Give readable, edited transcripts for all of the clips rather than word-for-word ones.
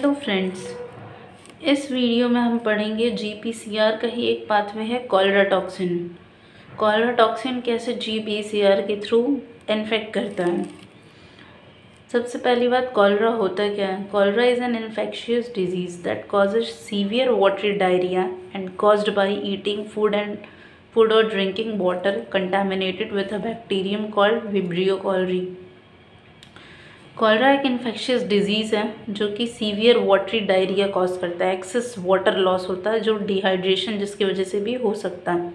Hello friends, इस video में हम पढ़ेंगे जीपीसीआर का ही एक पाथवे है कॉलरा टॉक्सिन। कॉलरा टॉक्सिन कैसे जीपीसीआर के थ्रू इन्फेक्ट करता है। सबसे पहली बात, कॉलरा होता क्या है। Cholera is an infectious disease that causes severe watery diarrhoea and caused by eating food और drinking water contaminated with a bacterium called Vibrio cholerae. Cholera एक इन्फेक्शियस डिजीज़ है जो कि सीवियर वाटरी डायरिया कॉज करता है। Excess water loss होता है जो डिहाइड्रेशन जिसकी वजह से भी हो सकता है।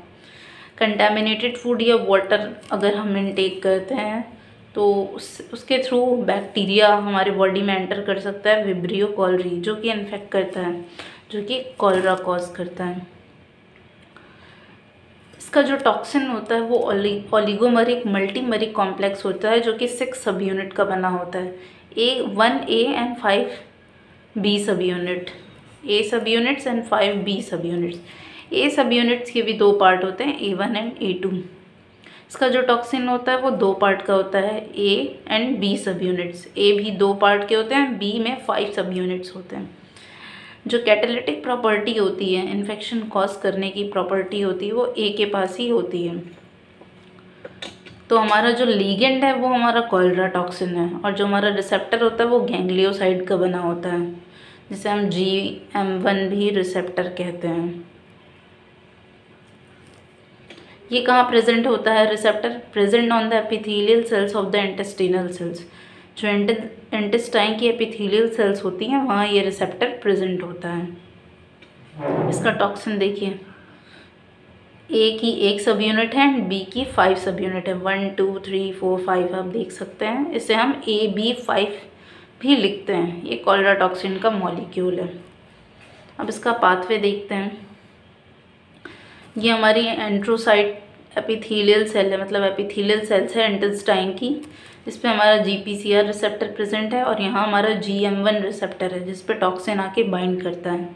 कंटामिनेटेड फूड या वाटर अगर हम इनटेक करते हैं तो उसके थ्रू बैक्टीरिया हमारे बॉडी में एंटर कर सकता है, विब्रियो कॉलरी, जो कि इन्फेक्ट करता है, जो कि कॉलरा कॉज करता है। इसका जो टॉक्सिन होता है वो ओलिगोमरिक मल्टीमरिक कॉम्प्लेक्स होता है जो कि 6 सब यूनिट का बना होता है। 1A एंड 5B सब यूनिट, A सब यूनिट्स एंड 5B सब यूनिट्स। A सब यूनिट्स के भी 2 पार्ट होते हैं, A1 एंड A2। इसका जो टॉक्सिन होता है वो 2 पार्ट का होता है, A एंड B सब यूनिट्स। A भी 2 पार्ट के होते हैं, B में 5 सब यूनिट्स होते हैं। जो कैटालिटिक प्रॉपर्टी होती है, इन्फेक्शन कॉज करने की प्रॉपर्टी होती है, वो ए के पास ही होती है। तो हमारा जो लीगेंड है वो हमारा कॉलरा टॉक्सिन है, और जो हमारा रिसेप्टर होता है वो गैंग्लियोसाइड का बना होता है, जिसे हम GM1 भी रिसेप्टर कहते हैं। ये कहाँ प्रेजेंट होता है receptor? Present on the epithelial cells of the intestinal cells. जो इंटेस्टाइन की एपिथेलियल सेल्स होती हैं वहाँ ये रिसेप्टर प्रेजेंट होता है। इसका टॉक्सिन देखिए, ए की 1 सब यूनिट है एंड बी की 5 सब यूनिट है। 1 2 3 4 5 आप देख सकते हैं। इसे हम AB5 भी लिखते हैं। ये कॉलरा टॉक्सिन का मॉलिक्यूल है। अब इसका पाथवे देखते हैं। ये हमारी एंट्रोसाइट एपिथेलियल सेल है, मतलब एपिथेलियल सेल्स है इंटेस्टाइन की। इस पे हमारा GPCR रिसेप्टर प्रेजेंट है, और यहाँ हमारा GM1 रिसेप्टर है जिस पे टॉक्सिन आके बाइंड करता है।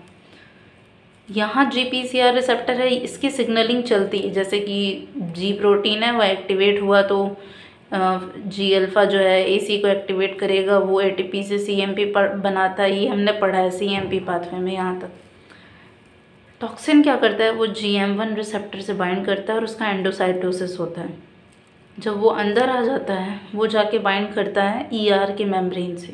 यहाँ GPCR रिसेप्टर है, इसकी सिग्नलिंग चलती है, जैसे कि G प्रोटीन है वो एक्टिवेट हुआ तो G अल्फ़ा जो है AC को एक्टिवेट करेगा, वो ATP से CMP बनाता है। ये हमने पढ़ा है CMP पाथवे में यहाँ तक। टॉक्सिन क्या करता है, वो GM1 रिसेप्टर से बाइंड करता है और उसका एंडोसाइटोसिस होता है। जब वो अंदर आ जाता है वो जाके बाइंड करता है ER के मेम्ब्रेन से।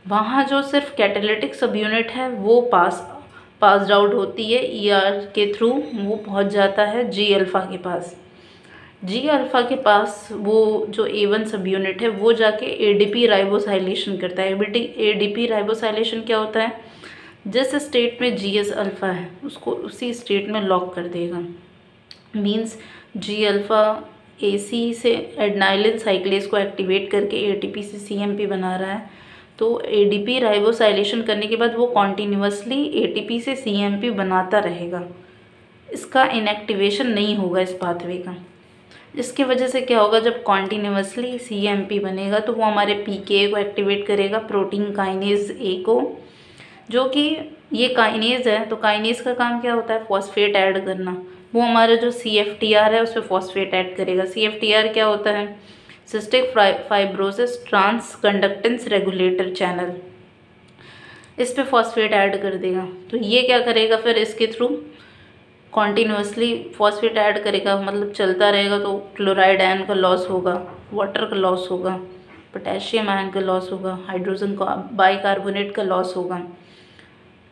वहाँ जो सिर्फ कैटालिटिक सब यूनिट है वो पास्ड आउट होती है ER के थ्रू, वो पहुँच जाता है G अल्फ़ा के पास। G अल्फ़ा के पास वो जो A1 सब यूनिट है वो जाके ADP राइबोसाइलेशन करता है। ADP राइबोसाइलेशन क्या होता है? जिस स्टेट में GS अल्फ़ा है उसको उसी स्टेट में लॉक कर देगा। मीन्स G अल्फ़ा AC से एडेनाइलिन साइक्लेज को एक्टिवेट करके ATP से CMP बना रहा है, तो ADP राइबोसाइलेशन करने के बाद वो कॉन्टीन्यूसली ATP से CMP बनाता रहेगा। इसका इनएक्टिवेशन नहीं होगा इस पाथवे का। इसकी वजह से क्या होगा, जब कॉन्टीन्यूसली CMP बनेगा तो वो हमारे PKA को एक्टिवेट करेगा, प्रोटीन काइनेज A को, जो कि ये काइनेज है। तो काइनेज का काम क्या होता है? फॉस्फेट ऐड करना। वो हमारा जो CFTR है उस पर फॉस्फेट ऐड करेगा। CFTR क्या होता है? Cystic fibrosis trans conductance regulator channel. इस पे फॉस्फेट ऐड कर देगा। तो ये क्या करेगा फिर, इसके थ्रू कॉन्टीन्यूसली फॉस्फेट ऐड करेगा, मतलब चलता रहेगा। तो क्लोराइड आयन का लॉस होगा, वाटर का लॉस होगा, पोटेशियम आयन का लॉस होगा, हाइड्रोजन का बाइकार्बोनेट का लॉस होगा।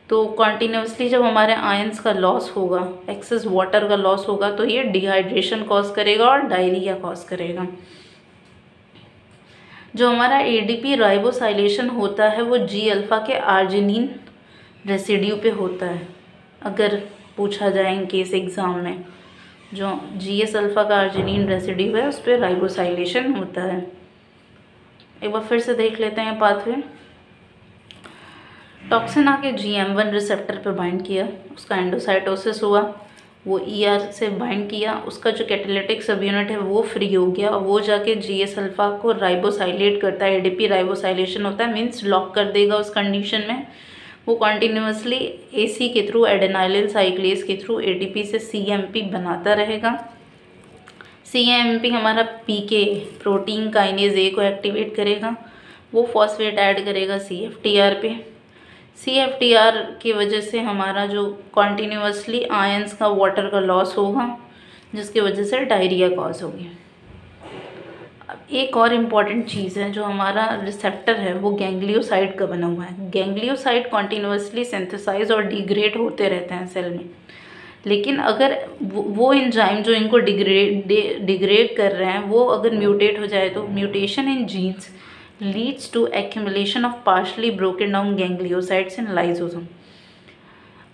तो कॉन्टीन्यूसली जब हमारे आयंस का लॉस होगा, एक्सेस वाटर का लॉस होगा, तो ये डिहाइड्रेशन कॉज करेगा और डायरिया कॉज करेगा। जो हमारा ADP राइबोसाइलेशन होता है वो G अल्फ़ा के आर्जिनिन रेसिड्यू पे होता है। अगर पूछा जाए इन केस एग्ज़ाम में, जो GS अल्फ़ा का आर्जिनिन रेसिड्यू है उस पर राइबोसाइलेशन होता है। एक बार फिर से देख लेते हैं पाथवे। टॉक्सिन आके GM1 रिसेप्टर पे बाइंड किया, उसका एंडोसाइटोसिस हुआ, वो ER से बाइंड किया, उसका जो कैटालिटिक सब यूनिट है वो फ्री हो गया, और वो जाके GS अल्फ़ा को राइबोसाइलेट करता है। ADP राइबोसाइलेशन होता है, मीन्स लॉक कर देगा उस कंडीशन में। वो कॉन्टीन्यूसली AC के थ्रू, एडेनाइलिन साइक्लेज के थ्रू ATP से CMP बनाता रहेगा। CMP हमारा PK प्रोटीन काइनेज A को एक्टिवेट करेगा, वो फॉस्फेट ऐड करेगा CFTR पे। CFTR की वजह से हमारा जो कॉन्टीन्यूसली आयंस का वाटर का लॉस होगा, जिसकी वजह से डायरिया कॉज होगी। अब एक और इम्पॉर्टेंट चीज़ है, जो हमारा रिसेप्टर है वो गैंग्लियोसाइड का बना हुआ है। गैंग्लियोसाइड कॉन्टीन्यूसली सिंथेसाइज और डिग्रेड होते रहते हैं सेल में, लेकिन अगर वो एंजाइम जो इनको डिग्रेड कर रहे हैं वो अगर म्यूटेट हो जाए तो mutation in genes leads to accumulation of partially broken down gangliosides in lysosome.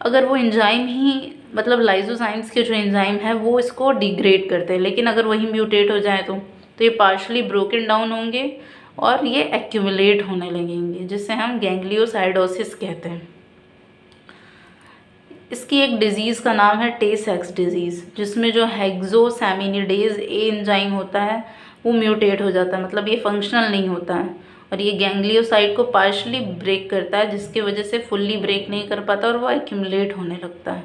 अगर वो एंजाइम ही मतलब लाइसोजाइम्स के जो एंजाइम है वो इसको डिग्रेड करते हैं, लेकिन अगर वही म्यूटेट हो जाए तो ये पार्शली ब्रोकन डाउन होंगे और ये एक्यूमुलेट होने लगेंगे, जिसे हम गैंग्लियोसाइडोसिस कहते हैं। इसकी एक डिज़ीज़ का नाम है टे सेक्स डिज़ीज़, जिसमें जो हेक्सोसैमिनिडेज ए एंजाइम होता है वो म्यूटेट हो जाता है, मतलब ये फंक्शनल नहीं होता है और ये गैंग्लियोसाइड को पार्शली ब्रेक करता है, जिसकी वजह से फुल्ली ब्रेक नहीं कर पाता और वो एक्यूमुलेट होने लगता है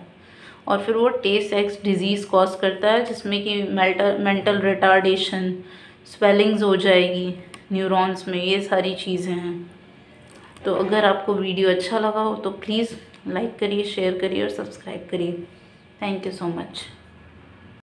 और फिर वो टे सेक्स डिज़ीज़ कॉज करता है, जिसमें कि मेंटल रिटार्डेशन, स्वेलिंग्स हो जाएगी न्यूरॉन्स में, ये सारी चीज़ें हैं। तो अगर आपको वीडियो अच्छा लगा हो तो प्लीज़ लाइक करिए, शेयर करिए और सब्सक्राइब करिए। Thank you so much.